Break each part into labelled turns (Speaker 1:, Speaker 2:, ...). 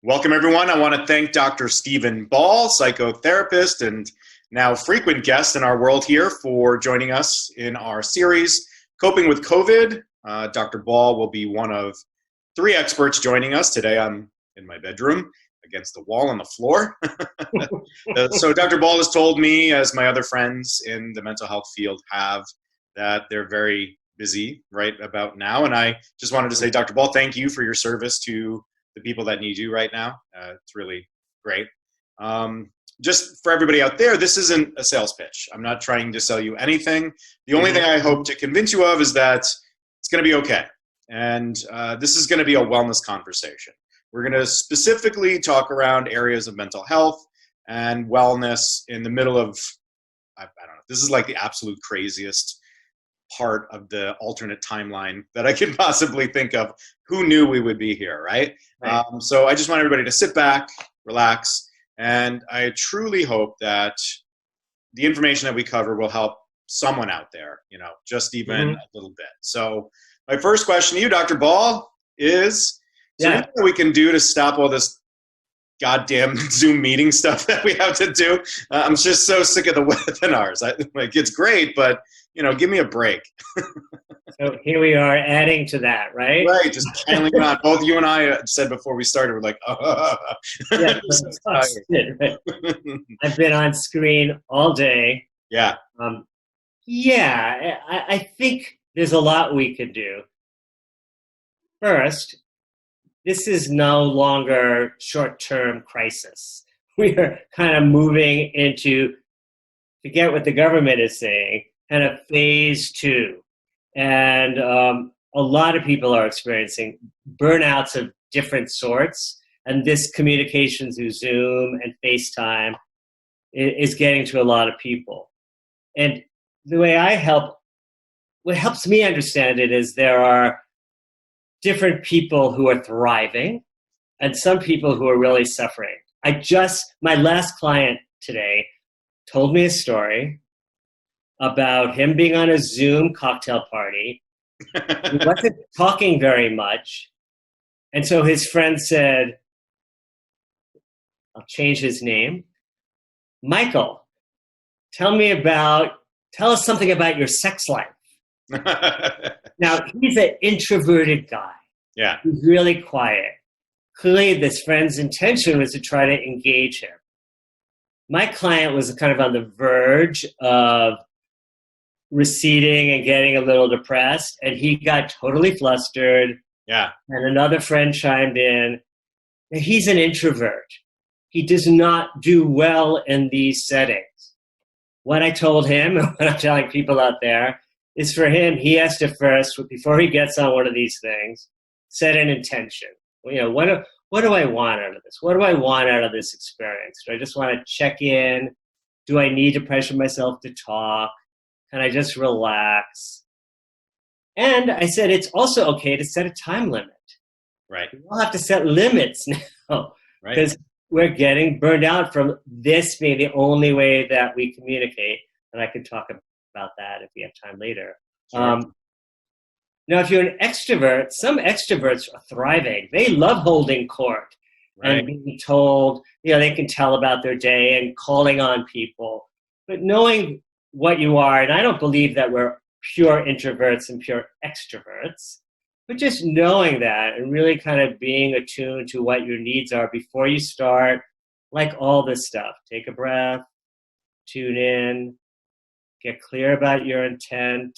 Speaker 1: Welcome, everyone. I want to thank Dr. Stephen Ball, psychotherapist and now frequent guest in our world here, for joining us in our series, Coping with COVID. Dr. Ball will be one of three experts joining us. Today I'm in my bedroom against the wall on the floor. So Dr. Ball has told me, as my other friends in the mental health field have, that they're very busy right about now. And I just wanted to say, Dr. Ball, thank you for your service to the people that need you right now. It's really great. Just for everybody out there, this isn't a sales pitch. I'm not trying to sell you anything. The only thing I hope to convince you of is that it's going to be okay. And this is going to be a wellness conversation. We're going to specifically talk around areas of mental health and wellness in the middle of, I don't know, this is like the absolute craziest part of the alternate timeline that I could possibly think of. Who knew we would be here, right? So I just want everybody to sit back, relax, and I truly hope that the information that we cover will help someone out there, just even a little bit. So my first question to you, Dr. Ball, is there anything that we can do to stop all this goddamn Zoom meeting stuff that we have to do? I'm just so sick of the webinars. It's great, but give me a break.
Speaker 2: So here we are adding to that, right?
Speaker 1: Right, just piling on. Both you and I said before we started, we're like,
Speaker 2: Yeah, right? I've been on screen all day.
Speaker 1: Yeah.
Speaker 2: I think there's a lot we could do. First, this is no longer short-term crisis. We are kind of moving into, forget what the government is saying, kind of phase 2. And a lot of people are experiencing burnouts of different sorts. And this communication through Zoom and FaceTime is getting to a lot of people. And the way what helps me understand it is there are different people who are thriving and some people who are really suffering. My last client today told me a story about him being on a Zoom cocktail party. He wasn't talking very much. And so his friend said, I'll change his name. Michael, tell us something about your sex life. Now, he's an introverted guy.
Speaker 1: Yeah.
Speaker 2: He's really quiet. Clearly, this friend's intention was to try to engage him. My client was kind of on the verge of receding and getting a little depressed, and he got totally flustered.
Speaker 1: Yeah. And
Speaker 2: another friend chimed in. He's an introvert. He does not do well in these settings. What I told him, and what I'm telling people out there, is for him, he has to first, before he gets on one of these things, set an intention. What do I want out of this? What do I want out of this experience? Do I just want to check in? Do I need to pressure myself to talk? Can I just relax? And I said, it's also okay to set a time limit.
Speaker 1: Right.
Speaker 2: We'll have to set limits now.
Speaker 1: Right.
Speaker 2: Because we're getting burned out from this being the only way that we communicate. And I can talk about that if we have time later.
Speaker 1: Sure.
Speaker 2: Now, if you're an extrovert, some extroverts are thriving. They love holding court and being told, they can tell about their day and calling on people. But knowing what you are, and I don't believe that we're pure introverts and pure extroverts, but just knowing that and really kind of being attuned to what your needs are before you start, like all this stuff. Take a breath, tune in, get clear about your intent,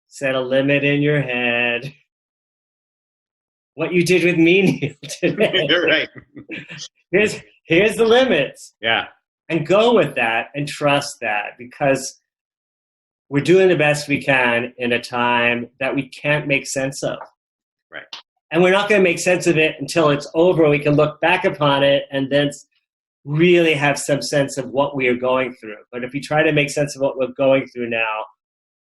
Speaker 2: set a limit in your head. What you did with me, Neal, today.
Speaker 1: You're right.
Speaker 2: Here's the limits.
Speaker 1: Yeah.
Speaker 2: And go with that and trust that, because we're doing the best we can in a time that we can't make sense of.
Speaker 1: Right.
Speaker 2: And we're not going to make sense of it until it's over. We can look back upon it and then really have some sense of what we are going through. But if you try to make sense of what we're going through now,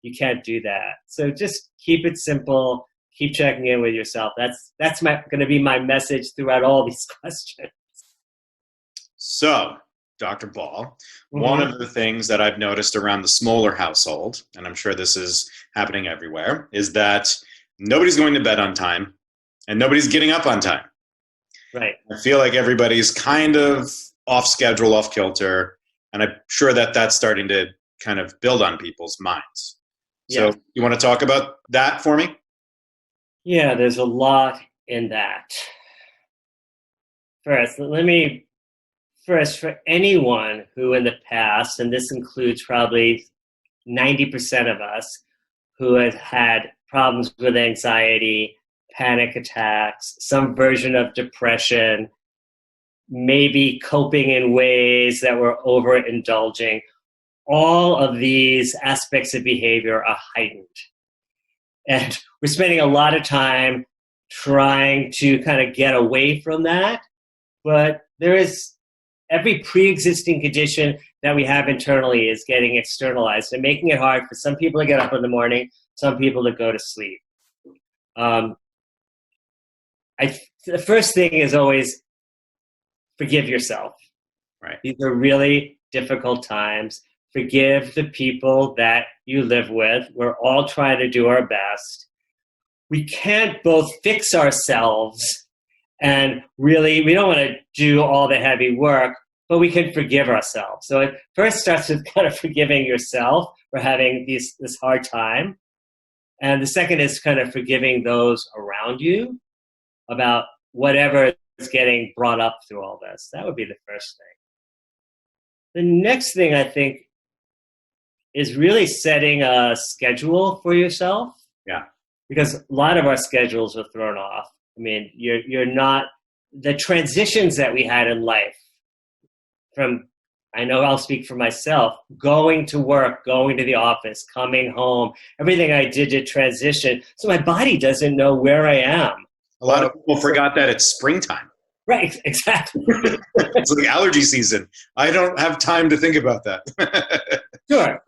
Speaker 2: you can't do that. So just keep it simple. Keep checking in with yourself. That's going to be my message throughout all these questions.
Speaker 1: So, Dr. Ball, one of the things that I've noticed around the Smoller household, and I'm sure this is happening everywhere, is that nobody's going to bed on time and nobody's getting up on time.
Speaker 2: Right.
Speaker 1: I feel like everybody's kind of off schedule, off kilter, and I'm sure that that's starting to kind of build on people's minds. So
Speaker 2: Yeah.
Speaker 1: you want to talk about that for me?
Speaker 2: Yeah, there's a lot in that. First, for anyone who in the past, and this includes probably 90% of us, who has had problems with anxiety, panic attacks, some version of depression, maybe coping in ways that were overindulging, all of these aspects of behavior are heightened. And we're spending a lot of time trying to kind of get away from that. But there is every pre-existing condition that we have internally is getting externalized and making it hard for some people to get up in the morning, some people to go to sleep. The first thing is always forgive yourself.
Speaker 1: Right.
Speaker 2: These are really difficult times. Forgive the people that you live with. We're all trying to do our best. We can't both fix ourselves and really, we don't want to do all the heavy work, but we can forgive ourselves. So it first starts with kind of forgiving yourself for having this hard time. And the second is kind of forgiving those around you about whatever is getting brought up through all this. That would be the first thing. The next thing I think is really setting a schedule for yourself.
Speaker 1: Yeah.
Speaker 2: Because a lot of our schedules are thrown off. I mean, you're not, the transitions that we had in life from, I know I'll speak for myself, going to work, going to the office, coming home, everything I did to transition. So my body doesn't know where I am.
Speaker 1: A lot of people forgot that it's springtime.
Speaker 2: Right, exactly.
Speaker 1: It's like allergy season. I don't have time to think about that.
Speaker 2: Sure.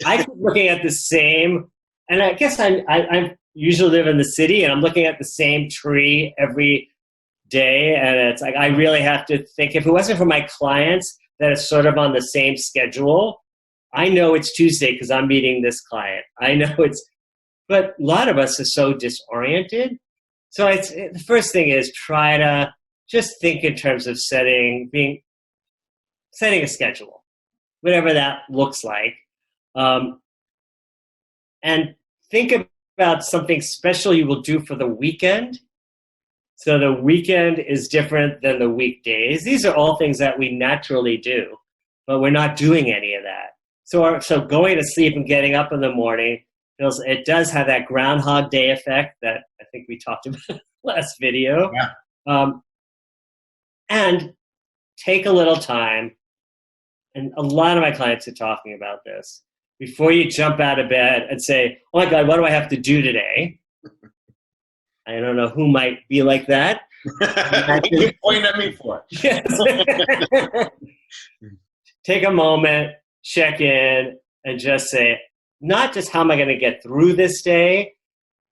Speaker 2: I keep looking at the same, and I guess I usually live in the city, and I'm looking at the same tree every day, and it's like I really have to think, if it wasn't for my clients that are sort of on the same schedule, I know it's Tuesday because I'm meeting this client. I know but a lot of us are so disoriented. So the first thing is try to just think in terms of setting a schedule, whatever that looks like. And think about something special you will do for the weekend. So the weekend is different than the weekdays. These are all things that we naturally do, but we're not doing any of that. So going to sleep and getting up in the morning, it does have that Groundhog Day effect that I think we talked about last video.
Speaker 1: Yeah.
Speaker 2: And take a little time, and a lot of my clients are talking about this, before you jump out of bed and say, oh my God, what do I have to do today? I don't know who might be like that.
Speaker 1: You point at me for it.
Speaker 2: Take a moment, check in, and just say, not just how am I going to get through this day,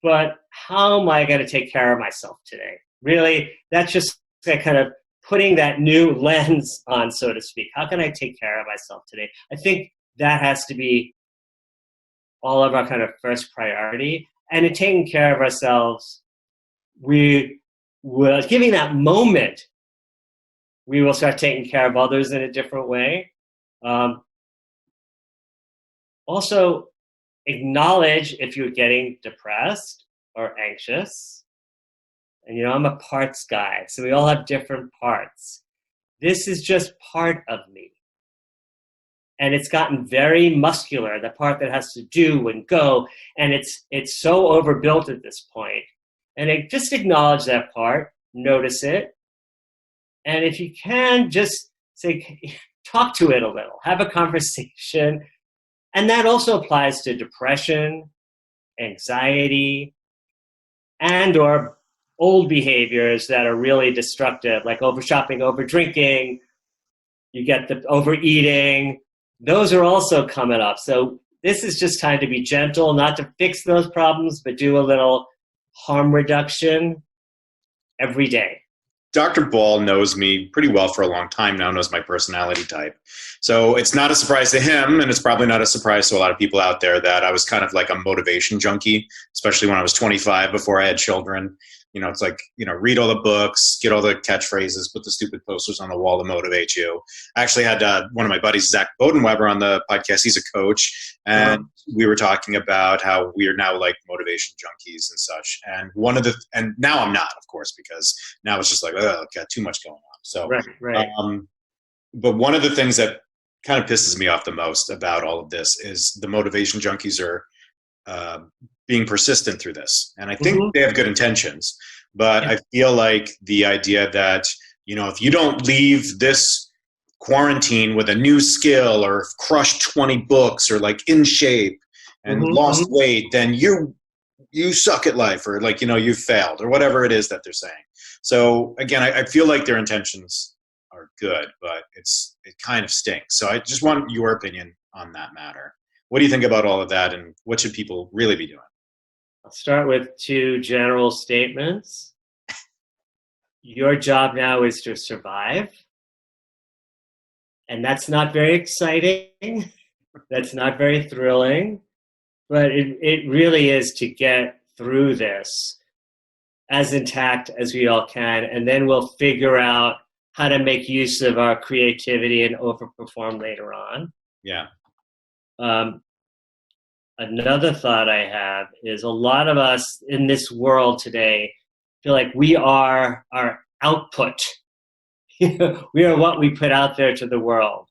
Speaker 2: but how am I going to take care of myself today? Really, that's just kind of putting that new lens on, so to speak. How can I take care of myself today? I think that has to be all of our kind of first priority. And in taking care of ourselves, we will, giving that moment, we will start taking care of others in a different way. Also, acknowledge if you're getting depressed or anxious. And, I'm a parts guy, so we all have different parts. This is just part of me. And it's gotten very muscular, the part that has to do and go, and it's so overbuilt at this point. And just acknowledge that part, notice it, and if you can, just say, talk to it a little, have a conversation. And that also applies to depression, anxiety, and or old behaviors that are really destructive, like over shopping, over drinking, you get the overeating. Those are also coming up. So this is just time to be gentle, not to fix those problems, but do a little harm reduction every day.
Speaker 1: Dr. Ball knows me pretty well for a long time now, knows my personality type. So it's not a surprise to him, and it's probably not a surprise to a lot of people out there, that I was kind of like a motivation junkie, especially when I was 25 before I had children. it's like, read all the books, get all the catchphrases, put the stupid posters on the wall to motivate you. I actually had one of my buddies, Zach Bodenweber, on the podcast. He's a coach, and we were talking about how we are now like motivation junkies and such. And and now I'm not, of course, because now it's just like, oh, got too much going on. So,
Speaker 2: right.
Speaker 1: But one of the things that kind of pisses me off the most about all of this is the motivation junkies are being persistent through this. And I think they have good intentions, but I feel like the idea that, if you don't leave this quarantine with a new skill or crushed 20 books or like in shape and lost weight, then you suck at life, or like, you've failed, or whatever it is that they're saying. So again, I feel like their intentions are good, but it kind of stinks. So I just want your opinion on that matter. What do you think about all of that, and what should people really be doing?
Speaker 2: I'll start with 2 general statements. Your job now is to survive. And that's not very exciting. That's not very thrilling. But it really is to get through this as intact as we all can. And then we'll figure out how to make use of our creativity and overperform later on.
Speaker 1: Yeah.
Speaker 2: Another thought I have is a lot of us in this world today feel like we are our output. We are what we put out there to the world.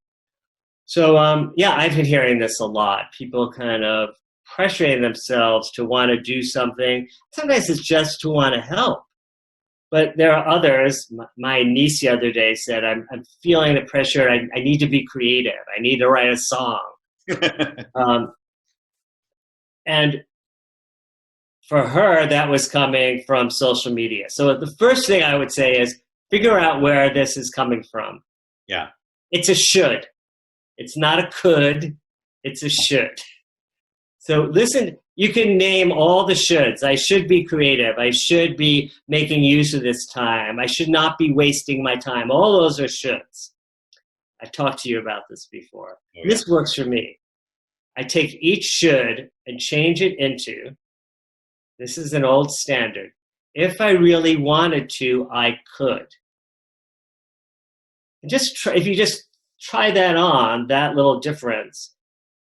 Speaker 2: So, I've been hearing this a lot. People kind of pressuring themselves to want to do something. Sometimes it's just to want to help. But there are others. My niece the other day said, I'm feeling the pressure. I need to be creative. I need to write a song. And for her, that was coming from social media. So the first thing I would say is figure out where this is coming from.
Speaker 1: Yeah.
Speaker 2: It's a should. It's not a could. It's a should. So listen, you can name all the shoulds. I should be creative. I should be making use of this time. I should not be wasting my time. All those are shoulds. I've talked to you about this before. Oh, yeah. This works for me. I take each should and change it into, this is an old standard, if I really wanted to, I could. And if you just try that on, that little difference,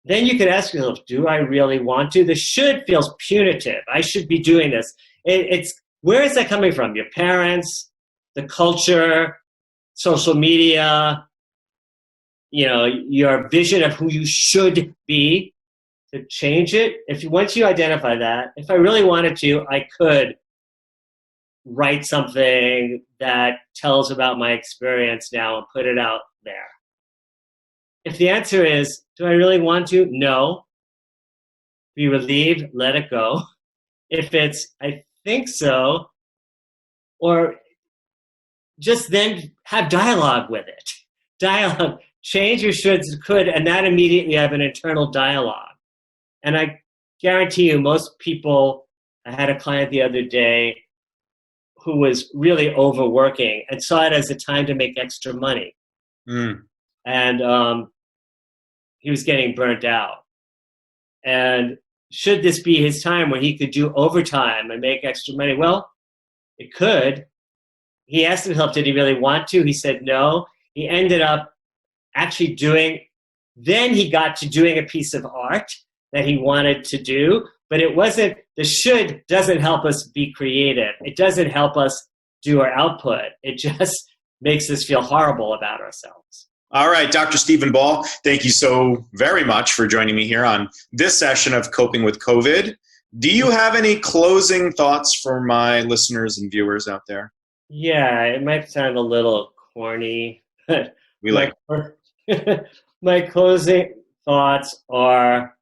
Speaker 2: then you could ask yourself, do I really want to? The should feels punitive. I should be doing this. Where is that coming from? Your parents, the culture, social media, your vision of who you should be. To change it, once you identify that, if I really wanted to, I could write something that tells about my experience now and put it out there. If the answer is, do I really want to? No. Be relieved, let it go. If it's, I think so, or just then have dialogue with it. Dialogue. Change your shoulds to could, and that immediately have an internal dialogue. And I guarantee you, most people, I had a client the other day who was really overworking and saw it as a time to make extra money. And he was getting burnt out. And should this be his time when he could do overtime and make extra money? Well, it could. He asked himself, did he really want to? He said no. He ended up actually then he got to doing a piece of art that he wanted to do, but it wasn't, the should doesn't help us be creative. It doesn't help us do our output. It just makes us feel horrible about ourselves.
Speaker 1: All right, Dr. Stephen Ball, thank you so very much for joining me here on this session of Coping with COVID. Do you have any closing thoughts for my listeners and viewers out there?
Speaker 2: Yeah, it might sound a little corny, but my closing thoughts are,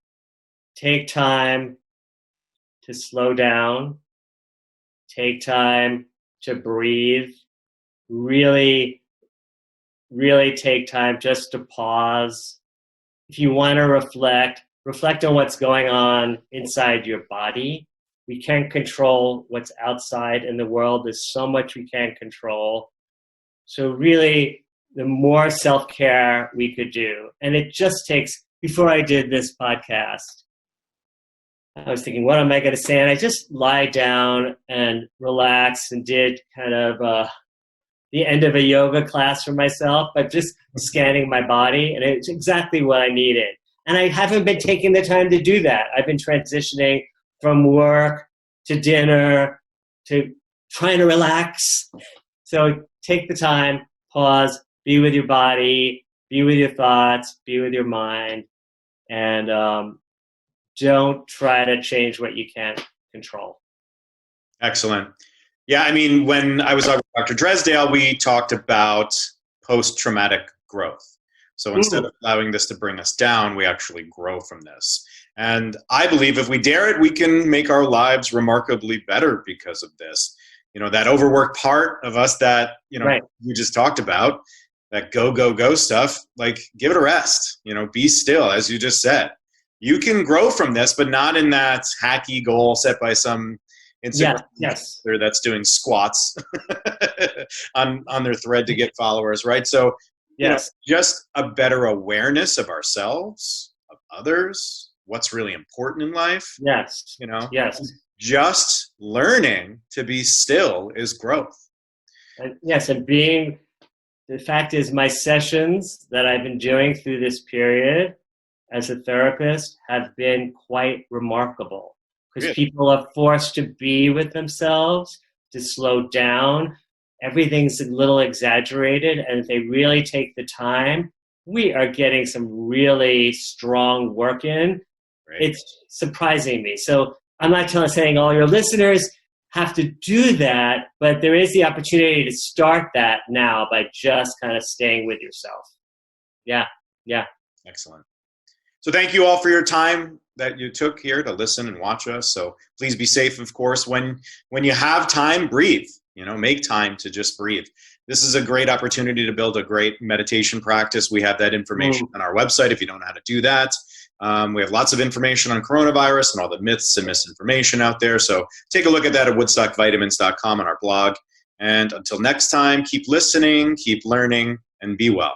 Speaker 2: take time to slow down, take time to breathe, really, really take time just to pause. If you want to reflect on what's going on inside your body. We can't control what's outside in the world. There's so much we can't control. So really, the more self-care we could do. And it just takes, before I did this podcast, I was thinking, what am I going to say? And I just lied down and relaxed and did kind of the end of a yoga class for myself, but just scanning my body. And it's exactly what I needed. And I haven't been taking the time to do that. I've been transitioning from work to dinner to trying to relax. So take the time, pause, be with your body, be with your thoughts, be with your mind, and don't try to change what you can't control.
Speaker 1: Excellent. Yeah, I mean, when I was on with Dr. Dresdale, we talked about post-traumatic growth. So instead of allowing this to bring us down, we actually grow from this. And I believe if we dare it, we can make our lives remarkably better because of this. You know, that overworked part of us that, you know, we just talked about, that go, go, go stuff, like give it a rest, you know, be still, as you just said. You can grow from this, but not in that hacky goal set by some Instagram that's doing squats on their thread to get followers, right? So, you know, just a better awareness of ourselves, of others, what's really important in life. You know, just learning to be still is growth.
Speaker 2: And being, the fact is, my sessions that I've been doing through this period as a therapist have been quite remarkable, because people are forced to be with themselves, to slow down. Everything's a little exaggerated, and if they really take the time, we are getting some really strong work in. It's surprising me. So I'm not saying all your listeners have to do that, but there is the opportunity to start that now by just kind of staying with yourself. Yeah.
Speaker 1: Excellent. So thank you all for your time that you took here to listen and watch us. So please be safe, of course. When you have time, breathe. You know, make time to just breathe. This is a great opportunity to build a great meditation practice. We have that information on our website if you don't know how to do that. We have lots of information on coronavirus and all the myths and misinformation out there. So take a look at that at woodstockvitamins.com on our blog. And until next time, keep listening, keep learning, and be well.